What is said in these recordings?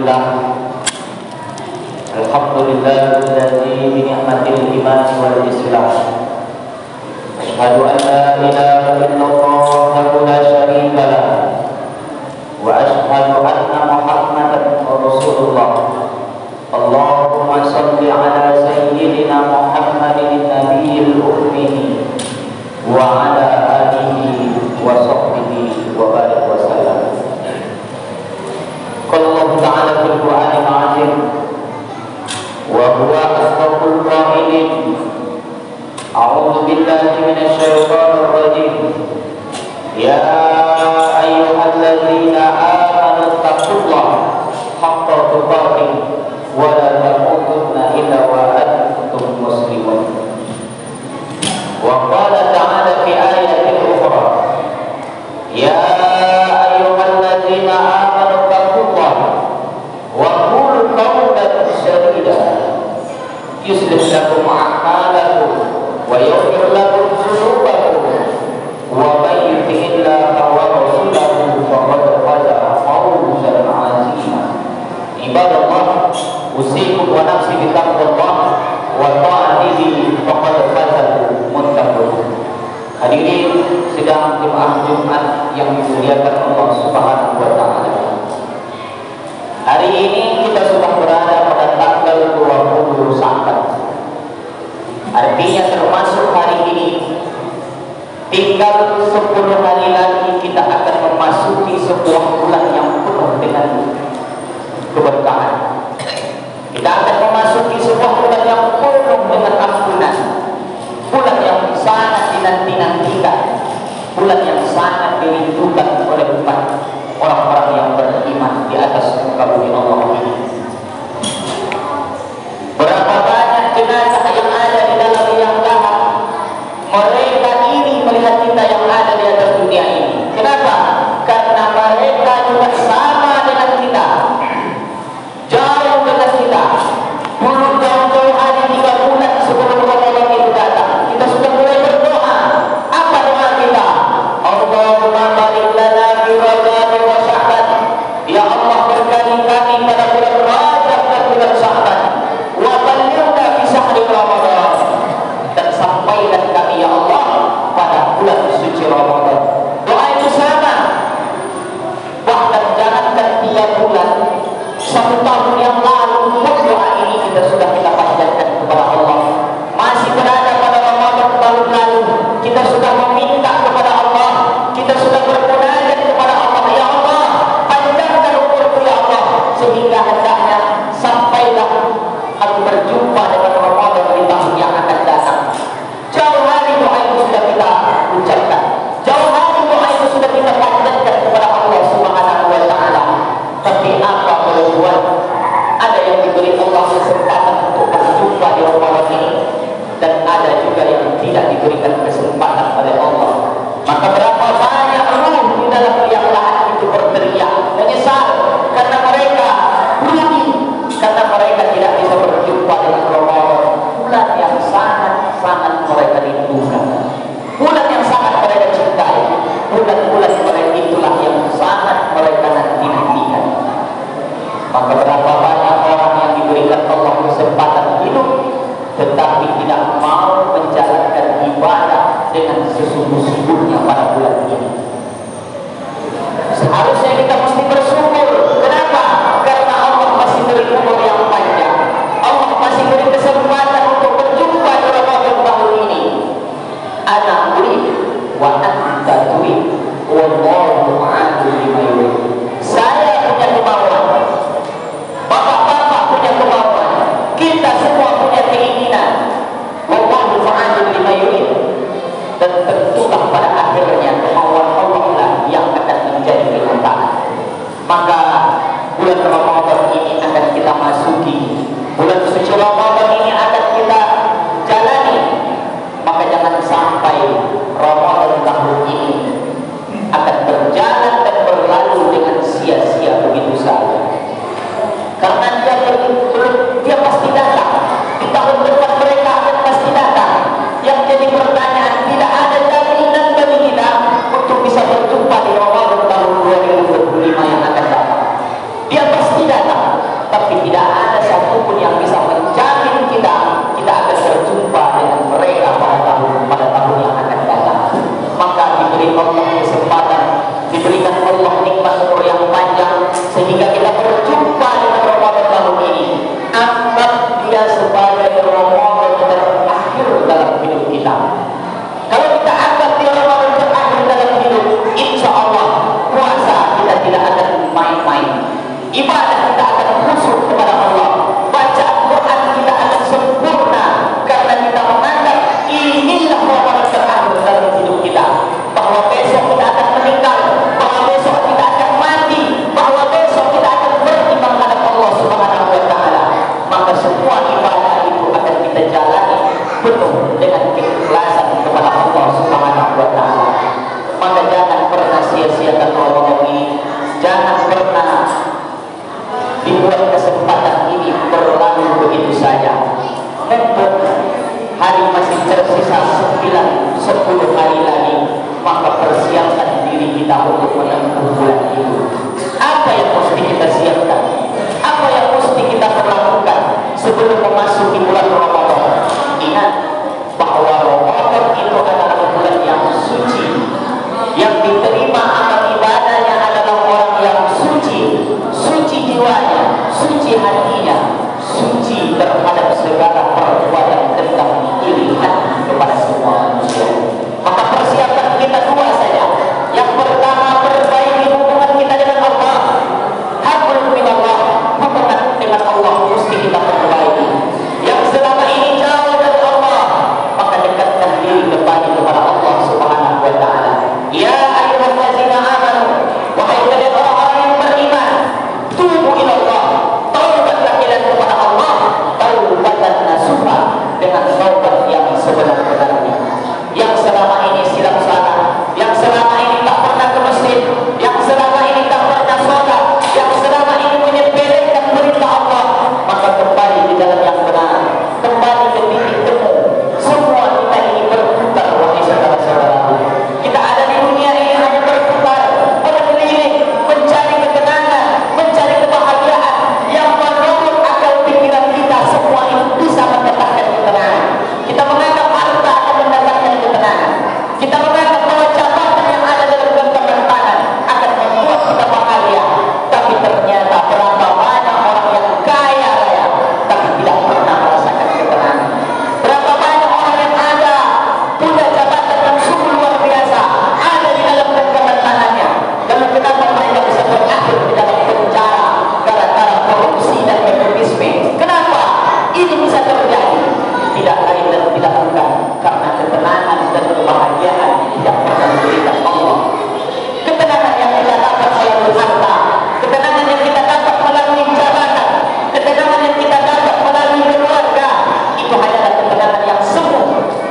Alhamdulillah. Alhamdulillahilladzi bi ni'matil iman wal islam. Asyhadu an la ilaha illallah wahdahu la syarika lah. Wa asyhadu anna Muhammadan rasulullah. Allahumma shalli ala sayyidina Muhammadin nabiyil ummi wa ala alihi wa sahbihi wa barik wa sallam. Qala Allah Ta'ala fil Qur'anil 'azim wa huwa asdaqul qa'ilin. A'udzu billahi minasy syaithanir rajim. Ya ayyuhalladzina amanu taqullaha haqqa tuqatih wa la tamutunna illa wa antum muslimun. Wa qala ta'ala fi ayatin ukhra, ya ayyuhalladzina amanu taqullaha wa qulu qawlan sadida yuslih lakum a'malakum wa yaghfir lakum dhunubakum wa may yuti'illaha wa rasulahu faqad faza fawzan 'azima. Ibadallah, usikum wa nafsi bitaqwallah wa ta'atihi faqad faza muttaqun. Hadirin sidang jemaah Jumat yang dimuliakan Allah Subhanahu wa taala. Hari ini kita sudah berada pada tanggal 20 Sya'ban. Artinya termasuk hari ini tinggal 10 hari lagi kita akan memasuki sebuah bulan yang penuh dengan keberkahan. Kita akan memasuki sebuah bulan yang penuh dengan ampunan. Bulan yang sangat dinanti-nantikan, bulan yang sangat dirindukan oleh umat orang-orang yang beriman di atas muka bumi Allah ini. Berapa banyak jenazah yang ada di dalam liang lahat, mereka iri melihat kita yang ada di atas dunia ini. Kenapa? Karena mereka juga sama dengan kita, jauh dengan kita. Belum jauh-jauh hari 3 bulan sebelum Ramadan itu datang, kita sudah mulai berdoa. Apa doa kita? Allahumma barik lana fi Rajab wa Sya'ban. Ya Allah, berkahi kami pada bulan Rajab dan bulan Sya'ban. Wa ballighna fi syahri Ramadan. Dan sampaikan kami ya Allah pada bulan suci Ramadan. Doa itu sama. Bahkan jangankan 3 bulan, 1 tahun yang lalu doa ini sudah kita panjatkan kepada Allah. Masih berada pada Ramadan tahun lalu, kita sudah meminta kepada Allah, kita sudah bermunajat kepada Allah. Ya Allah, panjangkan umurku ya Allah, sehingga hendaknya sampailah aku berjumpa dengan Ramadan di tahun yang akan datang. Jauh hari doa itu sudah kita ucapkan, jauh hari doa itu sudah kita panjatkan kepada Allah Subhanahu wa taala. Tapi apa boleh buat? Ada yang diberi Allah kesempatan untuk berjumpa di Ramadan ini, dan ada juga yang tidak diberikan kesempatan oleh Allah. Maka berapa banyak ruh di dalam liang lahat itu berteriak menyesal karena mereka rugi, karena mereka tidak bisa berjumpa dengan Ramadan, bulan yang sangat-sangat mereka rindukan, bulan yang sangat mereka cintai, bulan-bulan mereka itulah yang sangat mereka nanti-nantikan. Maka berapa banyak orang yang diberikan Allah kesempatan hidup tetapi tidak mau menjalankan ibadah dengan sesungguh-sungguhnya pada bulan ini. Seharusnya kita mesti bersyukur. Kenapa? Karena Allah masih beri umur yang panjang, Allah masih beri kesempatan untuk berjumpa di Ramadan tahun ini. Ana urid wa anta turid wallahu a'lam bima yurid. Saya punya kemauan, bapak-bapak punya kemauan, kita semua punya keinginan. Wallahu a'lam bima yurid. Dan tentulah pada akhirnya kemauan Allah lah yang akan menjadi kenyataan. Maka bulan Ramadan ini akan kita masuki, bulan suci Ramadan ini akan kita jalani. Maka jangan sampai Ramadan tahun ini akan berjalan dan berlalu dengan sia-sia begitu saja. Karena dia pasti datang. Di tahun depan mereka akan pasti datang. Yang jadi pertanyaan, tidak ada jangan pernah dibuat kesempatan ini berlalu begitu saja. Mumpung hari masih tersisa 9-10 hari lagi, maka persiapkan diri kita untuk menempuh bulan itu. Apa yang mesti kita siapkan? Apa yang mesti kita perlakukan sebelum memasuki bulan Ramadan? Ingat bahwa Ramadan itu adalah bulan yang suci, yang diterima amal ibadahnya adalah orang yang suci, suci jiwanya, suci hatinya, suci terhadap segala perbuatan dendam iri hati kepada semua manusia. Maka persiapan kita dua saja. Yang pertama, perbaiki hubungan kita dengan Allah. Hablum minallah, hubungan dengan Allah mesti kita perbaiki. Yang selama ini jauh dari Allah, maka dekatkan diri kembali kepada Allah Subhanahu wa taala. Ya ayyuhallazina amanu, wahai kalian orang-orang yang beriman, tubu ilallah, taubatlah kalian kepada Allah, taubatan nasuha, dengan taubat yang sebenar-benarnya. Yang selama ini silap salah, yang selama ini tak pernah ke masjid, yang selama ini tak pernah sholat, yang selama ini menyepelekan perintah Allah, maka kembali di jalan yang benar, kembali ke titik temu. Semua kita ini berputar, wahai saudara-saudara. Kita ada di dunia ini hanya berputar, berkeliling, mencari ketenangan, mencari kebahagiaan yang menurut akal pikiran kita semua itu bisa mendatangkan ketenangan. Kita menganggap harta akan mendatangkan ketenangan. Kita menganggap bahwa jabatan yang ada dalam genggaman tangan akan membuat kita bahagia. Tapi ternyata berapa banyak orang yang kaya raya tapi tidak pernah merasakan ketenangan. Berapa banyak orang yang ada punya jabatan yang sungguh luar biasa ada di dalam genggaman tangannya. Lalu kenapa mereka bisa berakhir di dalam penjara gara-gara korupsi dan nepotisme? Kenapa ini bisa terjadi? Tidak lain dan tidak bukan karena ketenangan dan kebahagiaan yang pernah diberikan Allah. Ketenangan yang kita dapat melalui harta, ketenangan yang kita dapat melalui jabatan, ketenangan yang kita dapat melalui keluarga, itu hanyalah ketenangan yang semu,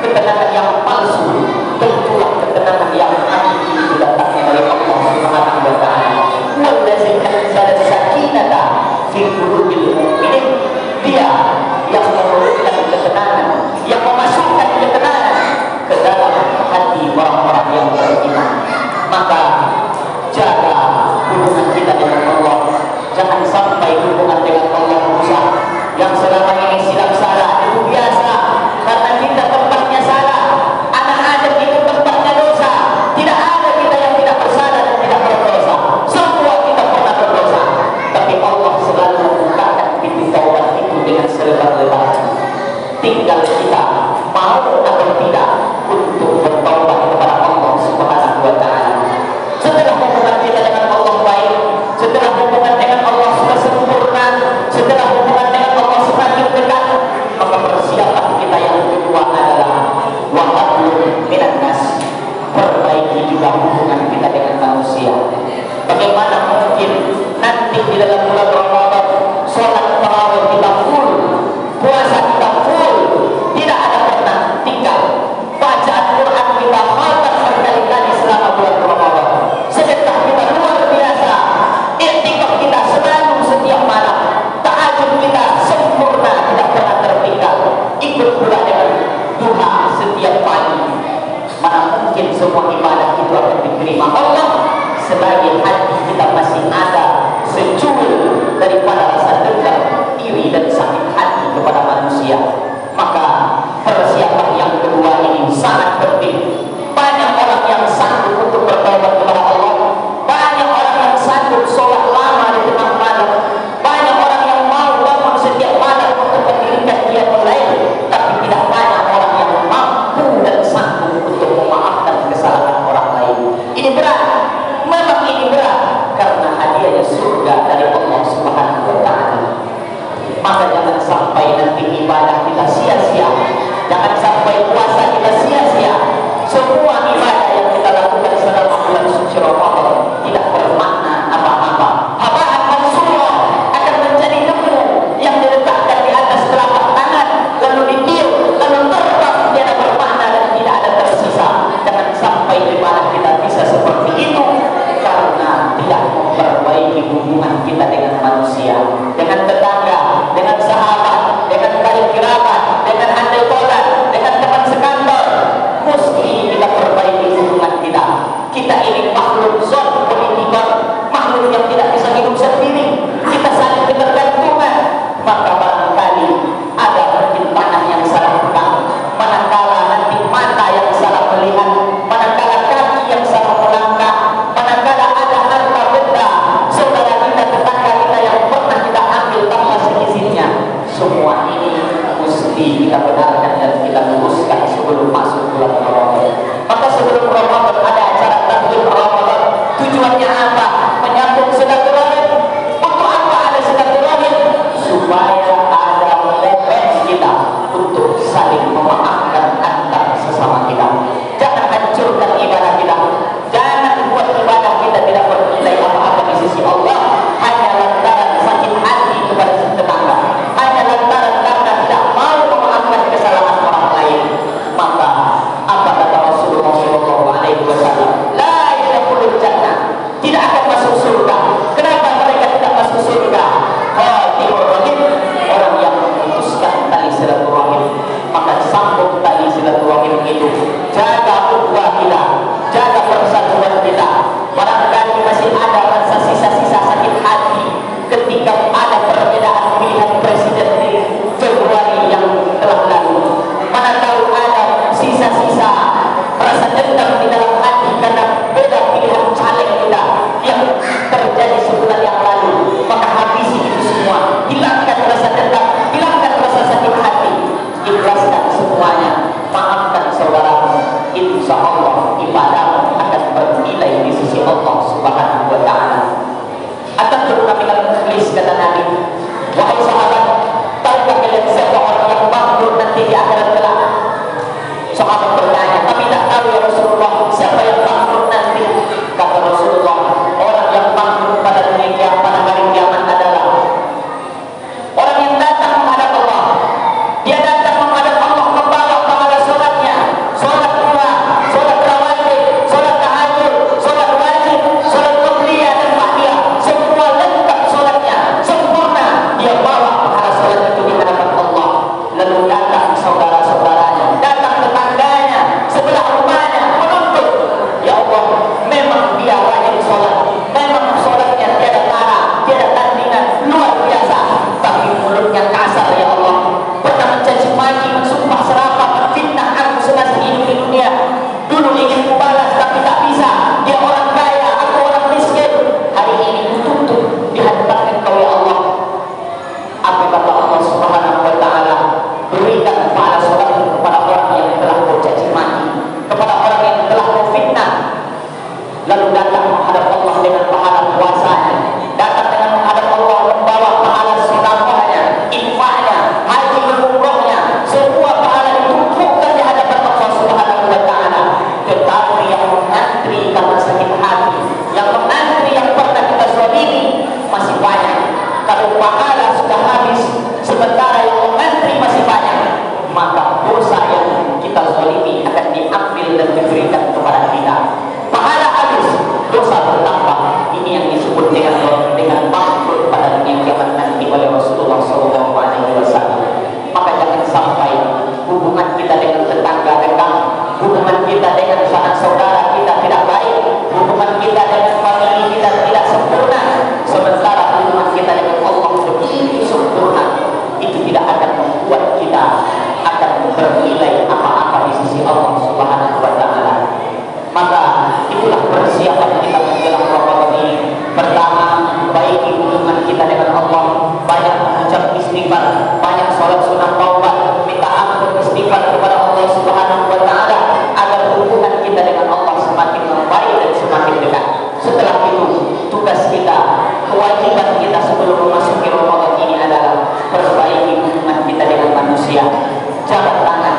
ketenangan yang palsu. Tentulah ketenangan yang hakiki didatangkan oleh Allah Subhanahu wa taala. Wallazi anzala sakinata fi qulubil mu'minin, dia yang menurunkan ketenangan, yang memasukkan ketenangan ke dalam hati orang-orang yang beriman. Maka jaga hubungan kita dengan Allah, jangan sampai hubungan dengan Allah rusak. Yang selama ini silap salah itu biasa, karena kita tempatnya salah. Anak Adam itu tempatnya dosa. Tidak ada kita yang tidak bersalah dan tidak berdosa. Semua kita pernah berdosa, tapi Allah selalu membukakan pintu taubat itu dengan selebar-lebarnya. Tinggal kita mau atau tidak untuk bertaubat kepada Allah Subhanahu wa taala. Setelah hubungan kita dengan Allah baik, setelah hubungan dengan Allah sudah sempurna, setelah hubungan dengan Allah semakin dekat, maka persiapan kita yang kedua adalah wahablum minan nas, perbaiki juga hubungan kita dengan manusia. Bagaimana mungkin nanti di dalam bulan Ramadan sholat tarawih kita full, puasa kita full, tidak ada pernah tinggal, bacaan Quran kita khatam berkali-kali selama bulan Ramadan, sedekah kita luar biasa, iktikaf kita selalu setiap malam, tahajud kita sempurna, tidak pernah tertinggal, ikut pula dengan duha setiap pagi. Mana mungkin semua ibadah itu akan diterima Allah selagi hati kita masih ada secul daripada rasa dendam, iri dan sakit hati kepada manusia. Maka persiapan yang kedua ini sangat penting. Banyak orang yang sanggup untuk bertobat kepada Allah, banyak orang yang sanggup sholat lama di tengah malam, banyak orang yang mau bangun setiap malam untuk mendirikan qiyamul lail, tapi tidak banyak orang yang mampu dan sanggup untuk memaafkan kesalahan orang lain. Ini berat, memang ini berat, karena hadiahnya surga dari Allah Subhanahu wa taala. Maka jangan sampai nanti ibadah kita mesti kita benarkan dan kita luruskan sebelum masuk bulan Ramadan. Maka sebelum Ramadan ada acara takbir Ramadan. Tujuannya apa? Menyambung silaturahim. Untuk apa ada silaturahim? Supaya ada momen kita untuk saling memaafkan antar sesama kita. Jangan hancurkan ibadah kita. Jangan buat ibadah kita tidak bernilai apa-apa di sisi Allah hanya lantaran sakit hati kepada tetangga, hanya lantaran karena tidak mau memaafkan kesalahan orang lain. Maka apa kata Rasulullah SAW? La yadkhulul jannah, tidak akan masuk surga. Kenapa mereka tidak masuk surga? Qatimur rahim, orang yang memutuskan tali silaturahim. Maka sambung tali silaturahim itu, jaga ukhuwah kita, jaga persatuan kita. Barangkali masih ada rasa sisa-sisa sakit hati ketika ada perbedaan pilihan presiden di Februari yang telah lalu. Mana tahu ada sisa-sisa rasa dendam di dalam hati karena beda pilihan caleg kita yang terjadi sebulan yang lalu. Maka habisi itu semua, hilangkan rasa dendam, hilangkan rasa sakit hati, ikhlaskan semuanya, maafkan saudaramu. Insya Allah ibadah akan bernilai di sisi Allah Subhanahu wa Ta'ala. Atadruna minal muflis, kata Nabi. Wahai sahabat, tahukah kalian siapa orang yang makmur nanti di akhirat kelak? Sahabat bertanya, kami tak tahu ya Rasulullah, siapa yang makmur nanti? Kata Rasulullah, orang yang makmur pada dunia pada hari kiamat adalah orang yang datang menghadap Allah. Dia datang menghadap Allah membawa pahala sholatnya, sholat dua, sholat rawatib, sholat tahajud, sholat wajib, sholat qabliyah dan ba'diyah, semua lengkap sholatnya, sempurna. Dia bawa pahala sholat itu di hadapan Allah. Lalu datang saudara-saudaranya, datang tetangganya, sebelah rumahnya menuntut, ya Allah, memang dia rajin sholat, memang sholatnya tiada tara, tiada tandingan, luar biasa, tapi mulutnya kasar ya Allah, pernah mencaci maki, mensumpah serapah, menfitnah aku semasa hidup di dunia. Dulu ingin kubalas tapi tak bisa. Dia orang kaya, aku orang miskin. Hari ini kutuntut di hadapan Engkau ya Allah. Apa kata Allah Subhanahu wa Ta'ala? Berikan pahala sholat kepada orang yang telah kau caci maki, kepada orang yang telah kau fitnah. Lalu datang menghadap Allah dengan pahala puasanya, datang dengan menghadap Allah membawa pahala sedekahnya, infaknya, haji dan umrohnya, semua pahala ditumpukkan di hadapan Allah Subhanahu wa Ta'ala. Tetapi yang mengantri karena sakit hati, yang mengantri yang pernah kita zalimi masih banyak. Kalau pahala sudah habis sementara yang mengantri masih banyak, maka dosa yang kita zalimi akan diambil dan diberikan kepada kita. Pahala habis, dosa bertambah. Ini yang disebut dengan bangkrut pada dunia kiamat nanti oleh Rasulullah SAW. Maka jangan sampai hubungan kita dengan tetangga renggang, hubungan kita dengan sanak saudara kita tidak baik, hubungan kita dengan famili kita tidak sempurna, sementara hubungan kita dengan Allah begitu sempurna. Itu tidak akan membuat kita akan bernilai apa-apa di sisi Allah Subhanahu wa Ta'ala. Maka itulah persiapan kita menjelang Ramadan ini. Pertama, baiki hubungan kita dengan Allah, banyak mengucap istighfar, banyak sholat sunnah taubat, minta ampun istighfar kepada Allah Subhanahu wa Ta'ala agar hubungan kita dengan Allah semakin membaik dan semakin dekat. Setelah itu, tugas kita, kewajiban kita sebelum memasuki Ramadan ini adalah perbaiki hubungan kita dengan manusia. Jabat tangan,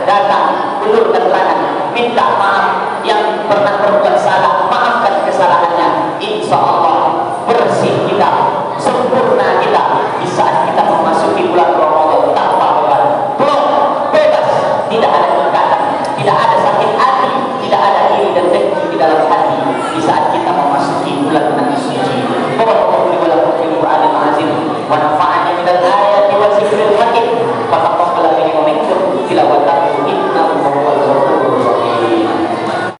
datang, ulurkan tangan, minta maaf yang pernah berbuat salah, maafkan kesalahannya. Insya Allah bersih kita, sempurna kita di saat kita memasuki bulan Ramadan tanpa beban, belum bebas, tidak ada ikatan, tidak ada sakit hati, tidak ada iri dan dengki di dalam hati di saat kita memasuki bulan suci. Allahumma wa Qur'anil azim wa nafa'ani minal ayati wa zikril hakim wa taqabbal minni wa minkum tilawatan